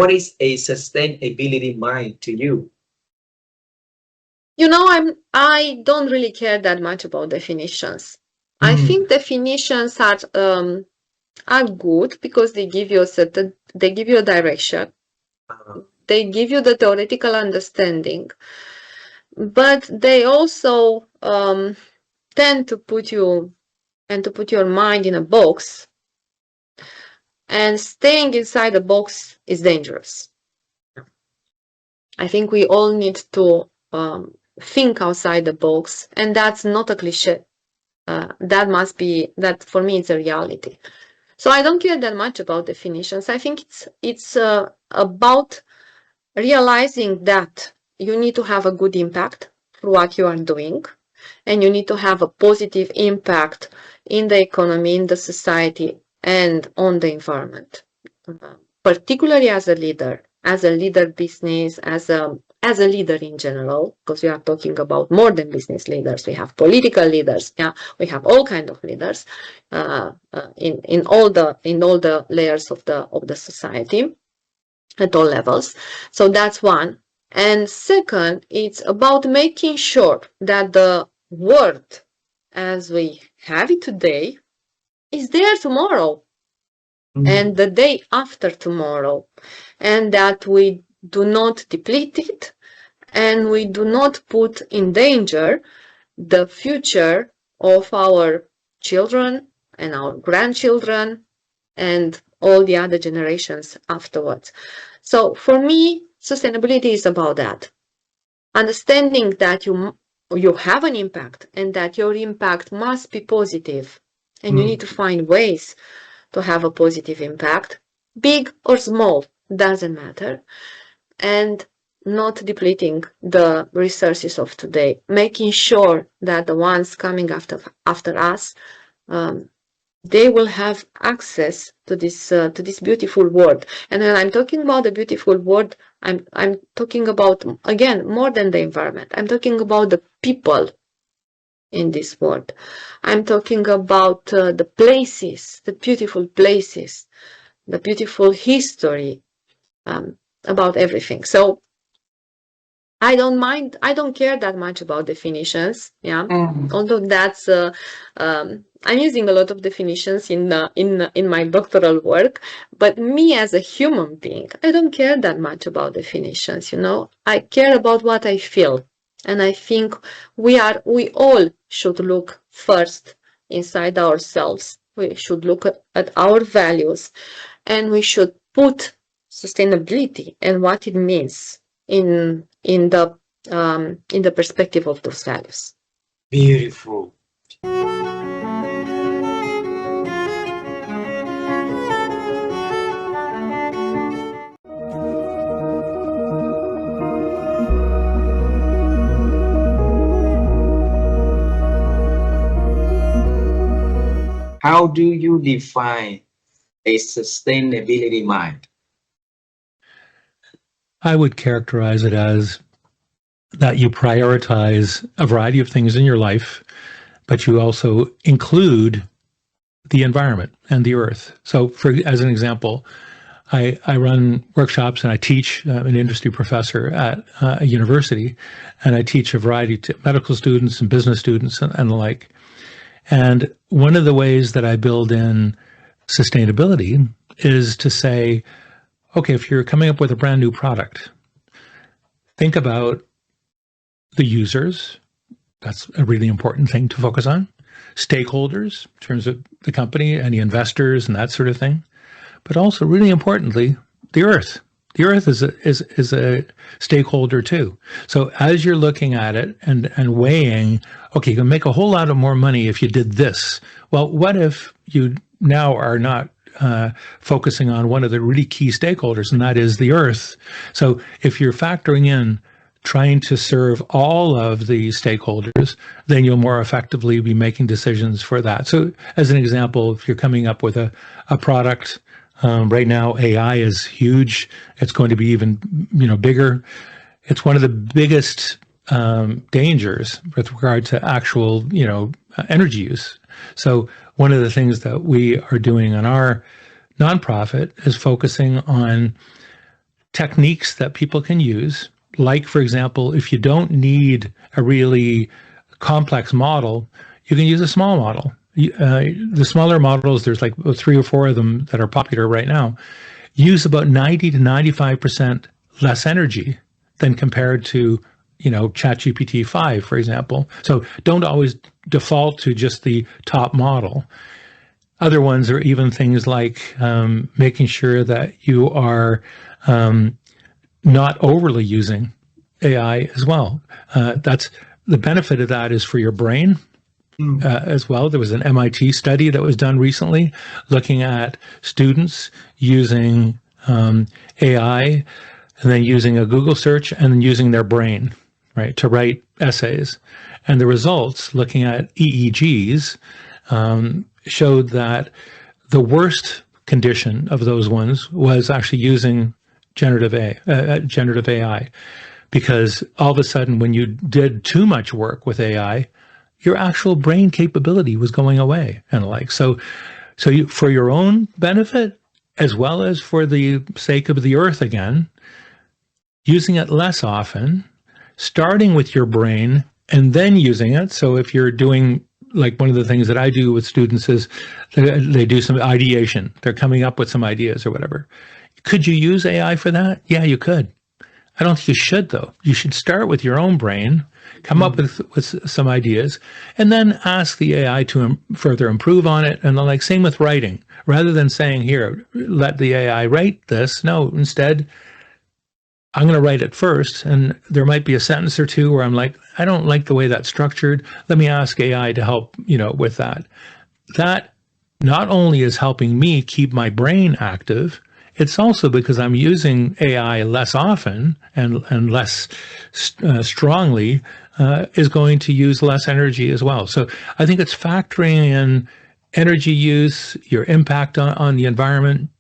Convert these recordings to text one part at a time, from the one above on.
what is a sustainability mind to you? You know, I don't really care that much about definitions. I think definitions are good because they give you they give you a direction. They give you the theoretical understanding, but they also tend to put your mind in a box, and staying inside a box is dangerous. I think we all need to think outside the box, and that's not a cliche. That for me, it's a reality. So I don't care that much about definitions. I think it's about realizing that you need to have a good impact for what you are doing, and you need to have a positive impact in the economy, in the society, and on the environment. Particularly as a leader business, as a leader in general, because we are talking about more than business leaders. We have political leaders, we have all kinds of leaders in all the layers of the society at all levels. So that's one. And second, it's about making sure that the world as we have it today is there tomorrow and the day after tomorrow, and that we do not deplete it and we do not put in danger the future of our children and our grandchildren and all the other generations afterwards. So for me, sustainability is about that. Understanding that you have an impact and that your impact must be positive, and you need to find ways to have a positive impact, big or small, doesn't matter, and not depleting the resources of today, making sure that the ones coming after us, they will have access to this beautiful world. And when I'm talking about the beautiful world, I'm talking about, again, more than the environment. I'm talking about the people in this world. I'm talking about the places, the beautiful places, the beautiful history, about everything. So I don't care that much about definitions, although that's I'm using a lot of definitions in my doctoral work, but me as a human being, I don't care that much about definitions, I care about what I feel. And I think we all should look first inside ourselves. We should look at our values, and we should put sustainability and what it means in the perspective of those values. Beautiful. How do you define a sustainability mind? I would characterize it as that you prioritize a variety of things in your life, but you also include the environment and the earth. So as an example, I run workshops and I teach. I'm an industry professor at a university, and I teach a variety to medical students and business students and the like. And one of the ways that I build in sustainability is to say, okay, if you're coming up with a brand new product, think about the users. That's a really important thing to focus on. Stakeholders, in terms of the company, any investors and that sort of thing. But also, really importantly, the earth. The earth is a stakeholder too. So as you're looking at it and weighing, okay, you can make a whole lot of more money if you did this. Well, what if you now are not focusing on one of the really key stakeholders, and that is the earth? So if you're factoring in trying to serve all of the stakeholders, then you'll more effectively be making decisions for that. So as an example, if you're coming up with a product, right now AI is huge. It's going to be even bigger. It's one of the biggest dangers with regard to actual energy use. So one of the things that we are doing on our nonprofit is focusing on techniques that people can use. Like, for example, if you don't need a really complex model, you can use a small model. The smaller models, there's like 3 or 4 of them that are popular right now, use about 90 to 95% less energy than compared to, ChatGPT 5, for example. So don't always default to just the top model. Other ones are even things like making sure that you are not overly using AI as well. That's the benefit of that is for your brain as well. There was an MIT study that was done recently looking at students using AI and then using a Google search and then using their brain, right, to write essays. And the results, looking at EEGs, showed that the worst condition of those ones was actually using generative AI, because all of a sudden, when you did too much work with AI, your actual brain capability was going away, and so for your own benefit as well as for the sake of the earth, again, using it less often, starting with your brain and then using it. So if you're doing, like, one of the things that I do with students is they do some ideation. They're coming up with some ideas or whatever. Could you use AI for that? Yeah, you could. I don't think you should, though. You should start with your own brain, come up with some ideas, and then ask the AI to further improve on it. And then, same with writing. Rather than saying, here, let the AI write this, no, instead, I'm going to write it first, and there might be a sentence or two where I'm like, I don't like the way that's structured. Let me ask AI to help, with that. That not only is helping me keep my brain active, it's also because I'm using AI less often and less strongly, is going to use less energy as well. So I think it's factoring in energy use, your impact on the environment.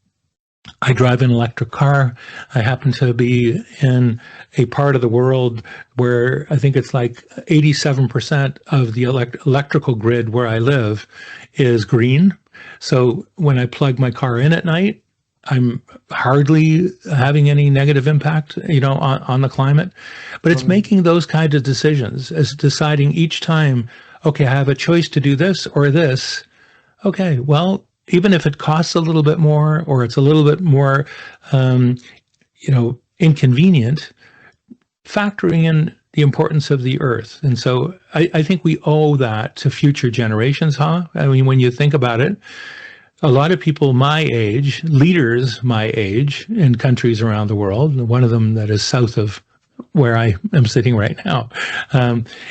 I drive an electric car. I happen to be in a part of the world where I think it's like 87% of the electrical grid where I live is green. So when I plug my car in at night, I'm hardly having any negative impact, on the climate. But it's making those kinds of decisions, as deciding each time, okay, I have a choice to do this or this. Okay, well, even if it costs a little bit more or it's a little bit more, inconvenient, factoring in the importance of the earth. And so I think we owe that to future generations, huh? I mean, when you think about it, a lot of people my age, leaders my age in countries around the world, one of them that is south of where I am sitting right now,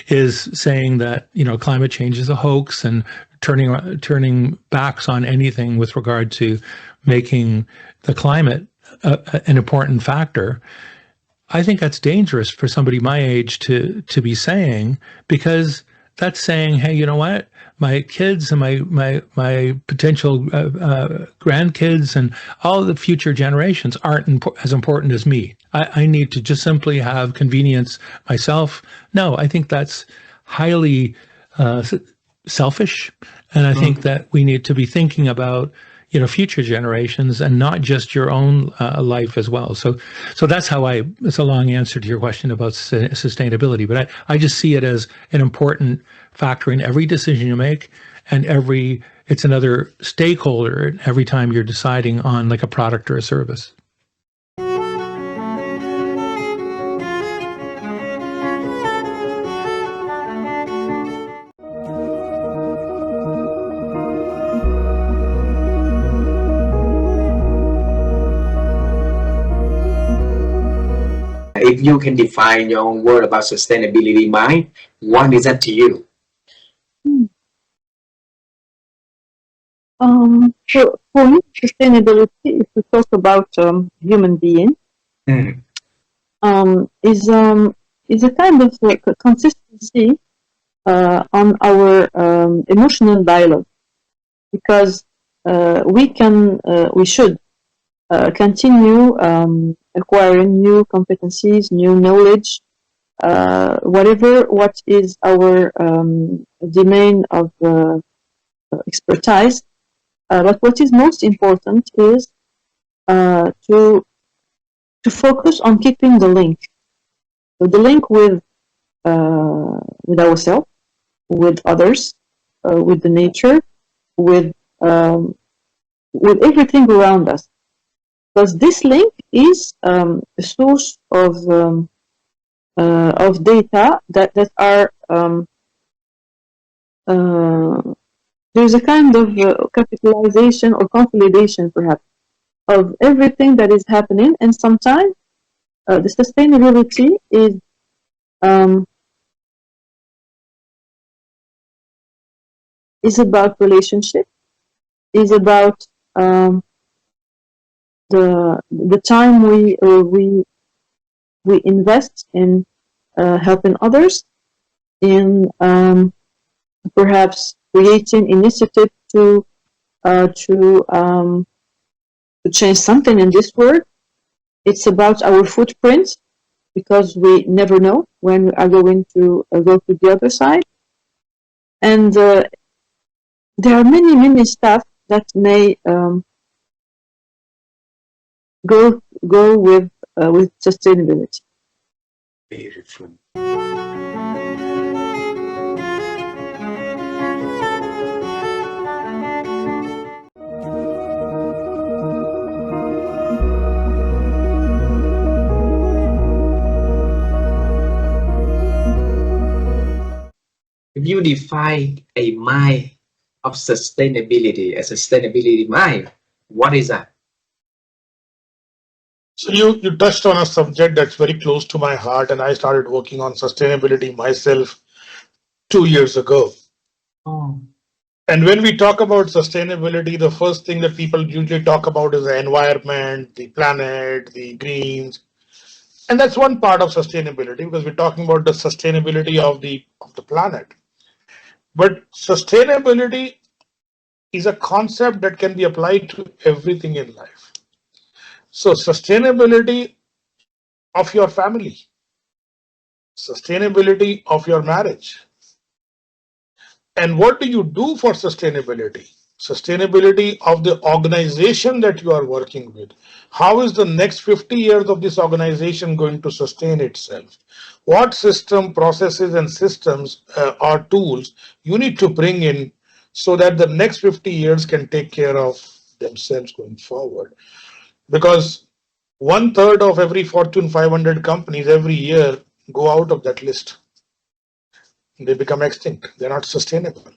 is saying that, climate change is a hoax and turning backs on anything with regard to making the climate an important factor. I think that's dangerous for somebody my age to be saying, because that's saying, hey, you know what? My kids and my potential grandkids and all the future generations aren't as important as me. I need to just simply have convenience myself. No, I think that's highly selfish, and I think that we need to be thinking about future generations and not just your own life as well. So that's how it's a long answer to your question about sustainability, but I just see it as an important factor in every decision you make, and it's another stakeholder every time you're deciding on, like, a product or a service. If you can define your own word about sustainability mind, what is that to you? For me, sustainability, if we talk about human being, is a kind of like a consistency on our emotional dialogue, because we should continue acquiring new competencies, new knowledge, what is our domain of expertise. But what is most important is to to focus on keeping the link. So the link with ourselves, with others, with the nature, with everything around us. Because this link is a source of data that are there's a kind of capitalization or consolidation, perhaps, of everything that is happening, and sometimes the sustainability is about relationship, is about the time we invest in helping others, in perhaps creating initiative to change something in this world. It's about our footprint, because we never know when we are going to go to the other side. And there are many stuff that may go with sustainability. Beautiful. If you define a mind of sustainability, a sustainability mind, what is that? So you touched on a subject that's very close to my heart, and I started working on sustainability myself 2 years ago. Oh. And when we talk about sustainability, the first thing that people usually talk about is the environment, the planet, the greens. And that's one part of sustainability, because we're talking about the sustainability of the planet. But sustainability is a concept that can be applied to everything in life. So sustainability of your family, sustainability of your marriage. And what do you do for sustainability? Sustainability of the organization that you are working with. How is the next 50 years of this organization going to sustain itself? What system, processes, and systems or tools you need to bring in so that the next 50 years can take care of themselves going forward? Because 1/3 of every Fortune 500 companies every year go out of that list. They become extinct. They're not sustainable.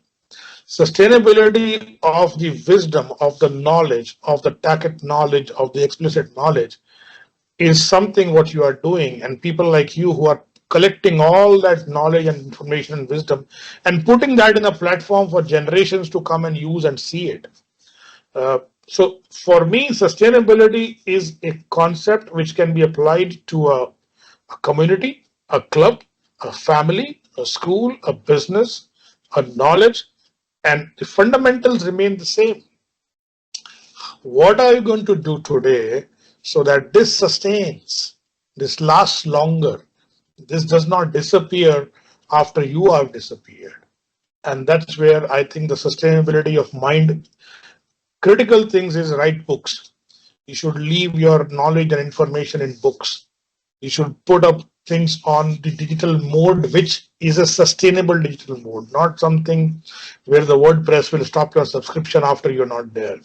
Sustainability of the wisdom, of the knowledge, of the tacit knowledge, of the explicit knowledge is something what you are doing, and people like you who are collecting all that knowledge and information and wisdom and putting that in a platform for generations to come and use and see it. So for me, sustainability is a concept which can be applied to a community, a club, a family, a school, a business, a knowledge, and the fundamentals remain the same. What are you going to do today so that this sustains, this lasts longer, this does not disappear after you have disappeared? And that's where I think the sustainability of mind, critical things is write books. You should leave your knowledge and information in books. You should put up things on the digital mode, which is a sustainable digital mode, not something where the WordPress will stop your subscription after you're not there.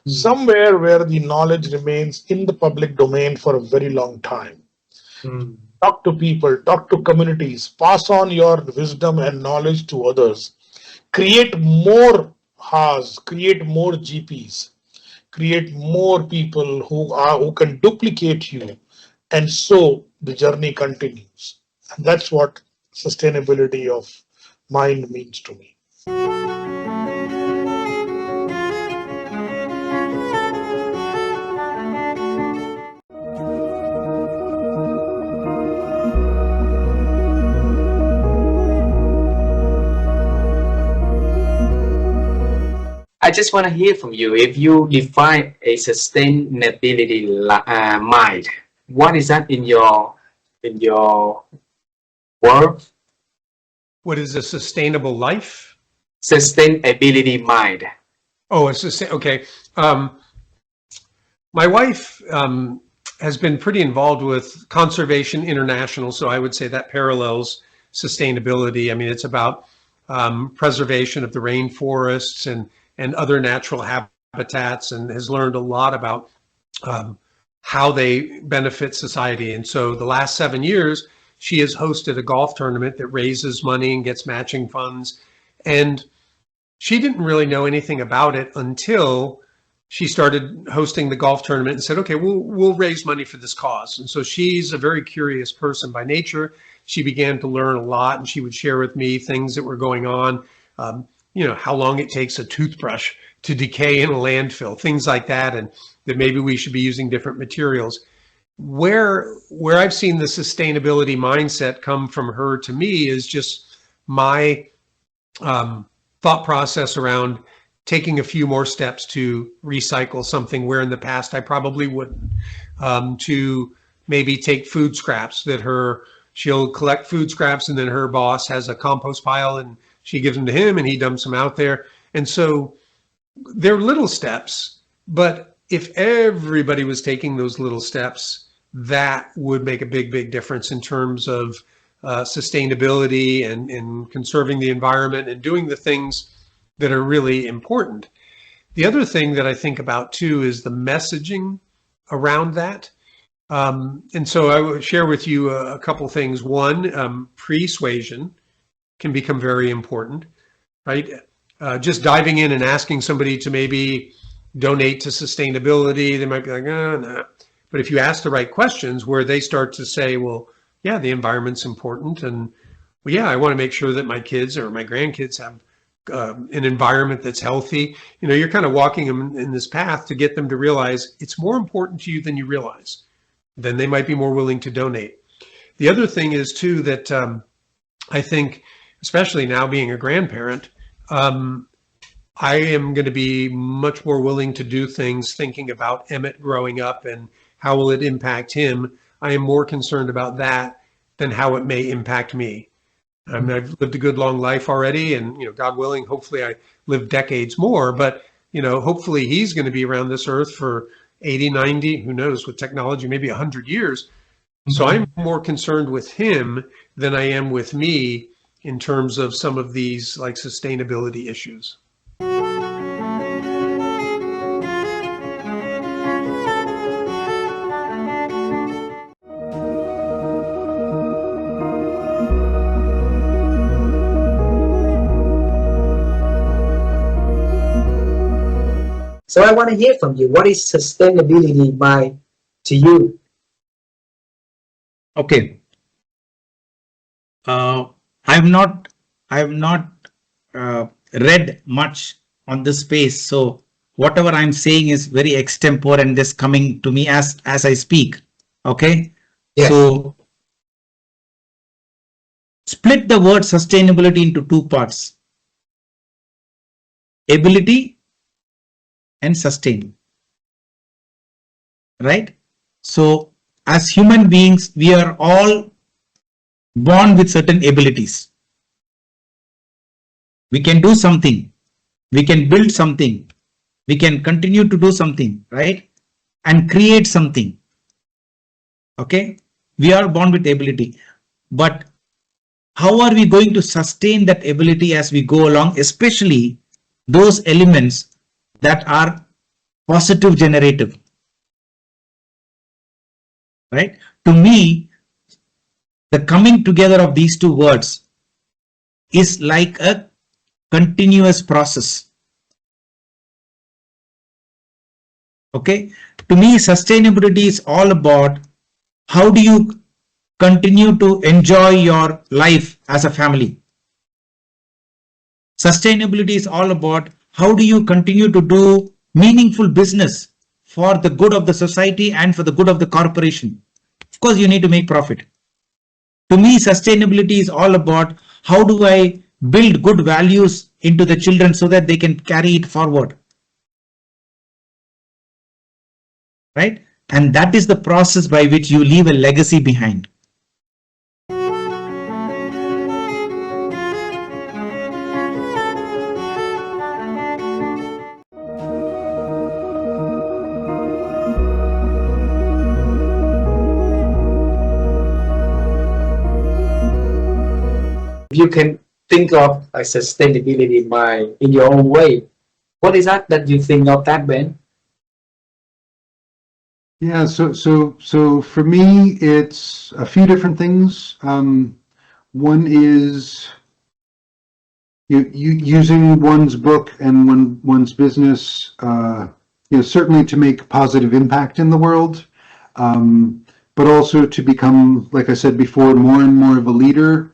Somewhere where the knowledge remains in the public domain for a very long time. Talk to people, talk to communities, pass on your wisdom and knowledge to others. Create more HAs, create more GPs, create more people who can duplicate you, and so the journey continues. And that's what sustainability of mind means to me. I just want to hear from you. If you define a sustainability mind, what is that in your world? What is a sustainable life? Sustainability mind. Oh, okay. My wife has been pretty involved with Conservation International. So I would say that parallels sustainability. I mean, it's about preservation of the rainforests and other natural habitats, and has learned a lot about how they benefit society. And so the last 7 years, she has hosted a golf tournament that raises money and gets matching funds. And she didn't really know anything about it until she started hosting the golf tournament and said, okay, we'll raise money for this cause. And so she's a very curious person by nature. She began to learn a lot, and she would share with me things that were going on, how long it takes a toothbrush to decay in a landfill, things like that, and that maybe we should be using different materials. Where I've seen the sustainability mindset come from her to me is just my thought process around taking a few more steps to recycle something where in the past I probably wouldn't. To maybe take food scraps that she'll collect food scraps, and then her boss has a compost pile and she gives them to him and he dumps them out there. And so they're little steps, but if everybody was taking those little steps, that would make a big difference in terms of sustainability and conserving the environment and doing the things that are really important. The other thing that I think about too is the messaging around that. And so I will share with you a couple things. One, persuasion can become very important, right? Just diving in and asking somebody to maybe donate to sustainability, they might be like, oh, no. But if you ask the right questions where they start to say, well, yeah, the environment's important, and well, yeah, I want to make sure that my kids or my grandkids have an environment that's healthy. You're kind of walking them in this path to get them to realize it's more important to you than you realize. Then they might be more willing to donate. The other thing is too that I think, especially now being a grandparent, I am going to be much more willing to do things thinking about Emmett growing up and how will it impact him. I am more concerned about that than how it may impact me. I've lived a good long life already, and God willing, hopefully I live decades more, but hopefully he's going to be around this earth for 80, 90, who knows, with technology, maybe 100 years. So I'm more concerned with him than I am with me in terms of some of these like sustainability issues. So I want to hear from you. What is sustainability to you? Okay. I've not read much on this space, so whatever I'm saying is very extempore and just coming to me as I speak. Okay. Yes. So split the word sustainability into two parts: ability and sustain. Right? So as human beings, we are all born with certain abilities. We can do something, we can build something, we can continue to do something, right? And create something. Okay? We are born with ability. But how are we going to sustain that ability as we go along, especially those elements that are positive generative? Right? To me, the coming together of these two words is like a continuous process. Okay? To me, sustainability is all about how do you continue to enjoy your life as a family. Sustainability is all about how do you continue to do meaningful business for the good of the society and for the good of the corporation. Of course, you need to make profit. To me, sustainability is all about how do I build good values into the children so that they can carry it forward. Right? And that is the process by which you leave a legacy behind. you can think of a sustainability mind in your own way, what is that you think of that, Ben? Yeah, so for me, it's a few different things. One is you using one's book and one's business, certainly to make positive impact in the world, but also to become, like I said before, more and more of a leader.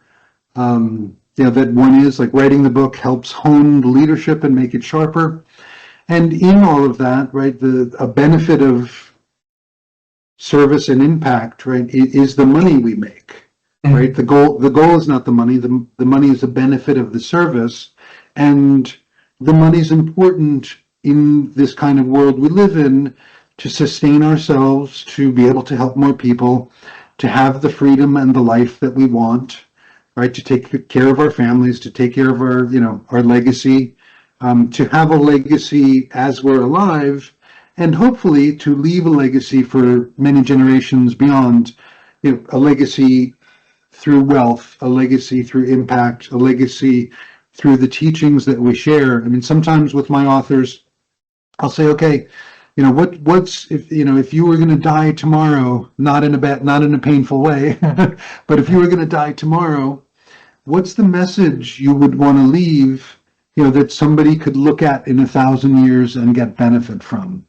That one is like writing the book helps hone the leadership and make it sharper. And in all of that, right, a benefit of service and impact, right, is the money we make, right? The goal is not the money. The money is the benefit of the service, and the money is important in this kind of world we live in to sustain ourselves, to be able to help more people, to have the freedom and the life that we want, right? To take care of our families, to take care of our legacy, to have a legacy as we're alive, and hopefully to leave a legacy for many generations beyond, a legacy through wealth, a legacy through impact, a legacy through the teachings that we share. I mean, sometimes with my authors, I'll say, okay, what's if you were going to die tomorrow, not in a painful way, but if you were going to die tomorrow, what's the message you would want to leave, that somebody could look at in 1,000 years and get benefit from?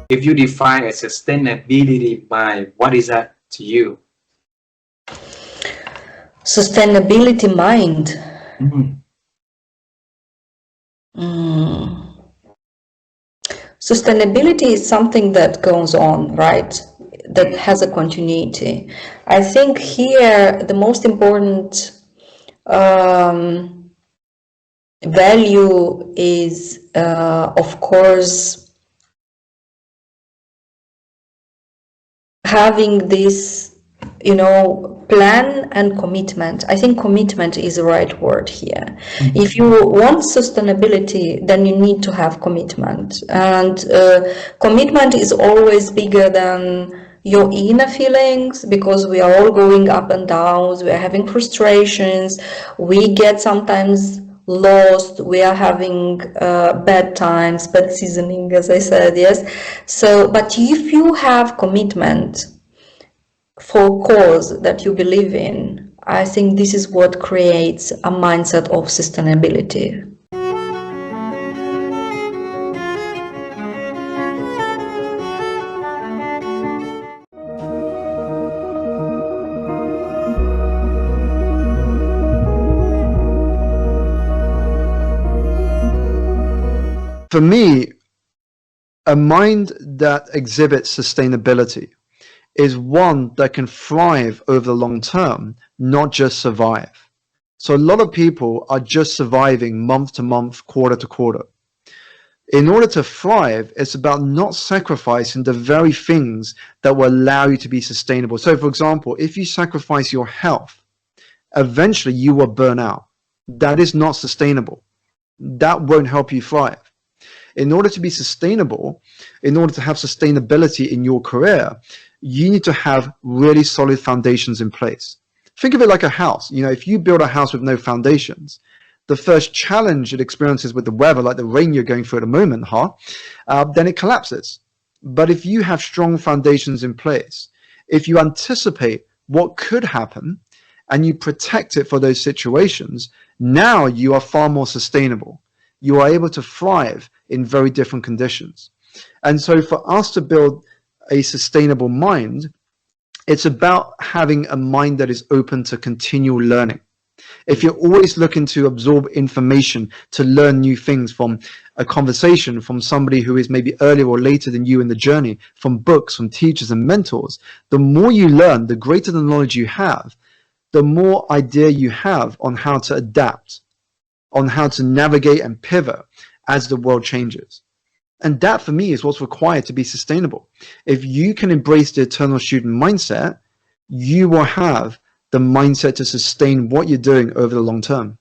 If you define a sustainability mind, what is that to you? Sustainability mind. Sustainability is something that goes on, right? That has a continuity. I think here the most important value is, of course, having this, plan and commitment. I think commitment is the right word here. If you want sustainability, then you need to have commitment. And commitment is always bigger than your inner feelings, because we are all going up and downs, we are having frustrations, we get sometimes lost, we are having bad times, bad seasoning, as I said, yes. So, but if you have commitment for a cause that you believe in, I think this is what creates a mindset of sustainability. For me, a mind that exhibits sustainability is one that can thrive over the long term, not just survive. So a lot of people are just surviving month to month, quarter to quarter. In order to thrive, it's about not sacrificing the very things that will allow you to be sustainable. So for example, if you sacrifice your health, eventually you will burn out. That is not sustainable. That won't help you thrive. In order to be sustainable, in order to have sustainability in your career, you need to have really solid foundations in place. Think of it like a house. If you build a house with no foundations, the first challenge it experiences with the weather, like the rain you're going through at the moment, then it collapses. But if you have strong foundations in place, if you anticipate what could happen and you protect it for those situations, now you are far more sustainable. You are able to thrive in very different conditions. And so for us to build a sustainable mind, it's about having a mind that is open to continual learning. If you're always looking to absorb information, to learn new things from a conversation, from somebody who is maybe earlier or later than you in the journey, from books, from teachers and mentors, the more you learn, the greater the knowledge you have, the more idea you have on how to adapt, on how to navigate and pivot as the world changes. And that, for me, is what's required to be sustainable. If you can embrace the eternal student mindset, you will have the mindset to sustain what you're doing over the long term.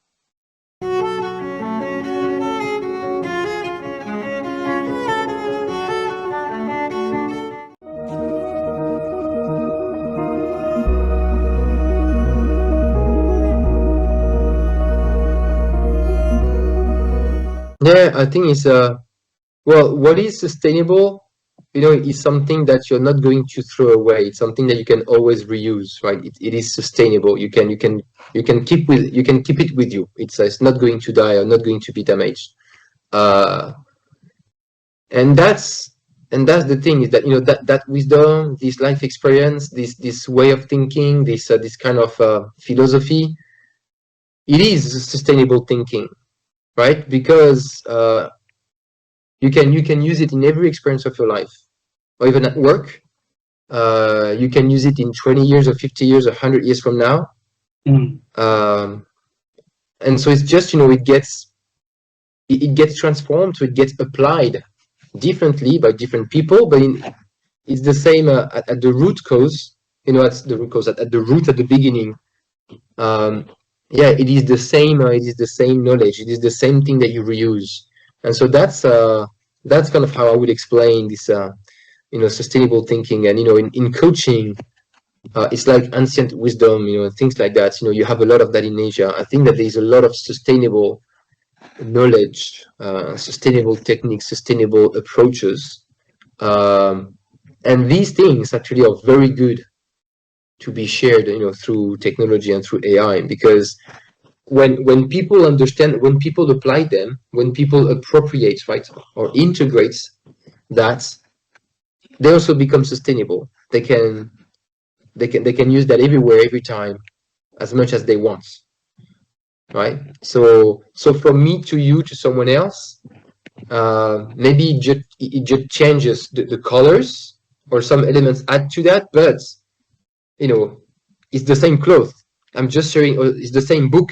Yeah, I think it's well, what is sustainable, is something that you're not going to throw away. It's something that you can always reuse, right? It is sustainable. You can keep it with you. It's not going to die or not going to be damaged. And that's the thing, is that that wisdom, this life experience, this way of thinking, this kind of philosophy, it is sustainable thinking, right? Because you can use it in every experience of your life, or even at work. You can use it in 20 years or 50 years or 100 years from now. And so it's just, it gets transformed, so it gets applied differently by different people, but it's the same at the root cause, at the root, at the beginning. Yeah, it is the same knowledge, it is the same thing that you reuse. And so that's kind of how I would explain this sustainable thinking. And in coaching, it's like ancient wisdom, things like that. You have a lot of that in Asia. I think that there's a lot of sustainable knowledge, sustainable techniques, sustainable approaches, and these things actually are very good to be shared, through technology and through AI, because when people understand, when people apply them, when people appropriate, right, or integrate that, they also become sustainable. They can use that everywhere, every time, as much as they want, right? So from me to you to someone else, maybe it just changes the colors, or some elements add to that, but it's the same cloth. I'm just sharing, it's the same book,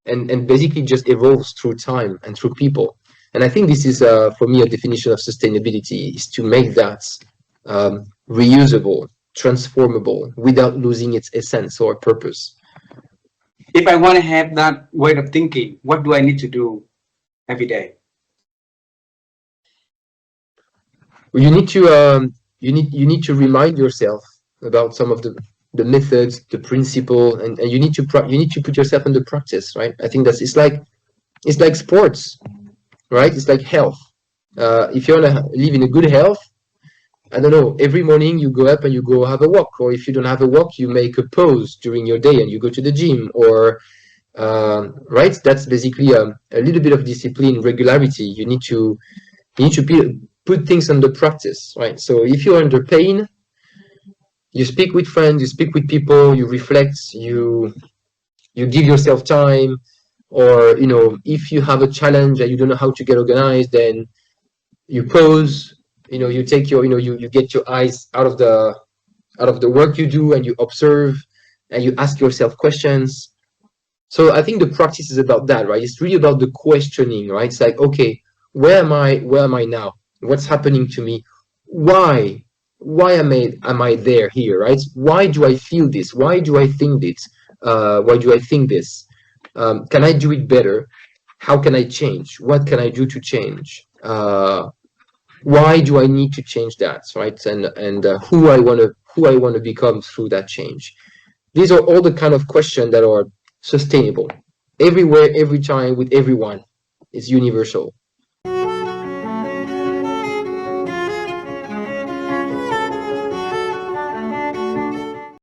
and basically just evolves through time and through people. And I think this is, for me, a definition of sustainability, is to make that reusable, transformable, without losing its essence or purpose. If I want to have that way of thinking, what do I need to do every day? You need to you need to remind yourself about some of the methods, the principle, and you need to put yourself into practice, right? I think it's like sports, right? It's like health. If you want to live in a good health, I don't know, every morning you go up and you go have a walk, or if you don't have a walk, you make a pause during your day and you go to the gym, or right? That's basically a little bit of discipline, regularity. You need to put things under practice, right? So if you're under pain, you speak with friends, you speak with people, you reflect, you give yourself time. Or if you have a challenge and you don't know how to get organized, then you pause, you take your you get your eyes out of the work you do, and you observe and you ask yourself questions. So I think the practice is about that, right? It's really about the questioning, right? It's like, okay, where am I now? What's happening to me? Why am I there, here, right? Why do I feel this? Why do I think this? Why do I think this? Can I do it better? How can I change? What can I do to change? Why do I need to change that, right? And who I want to become through that change. These are all the kind of questions that are sustainable, everywhere, every time, with everyone. It's universal.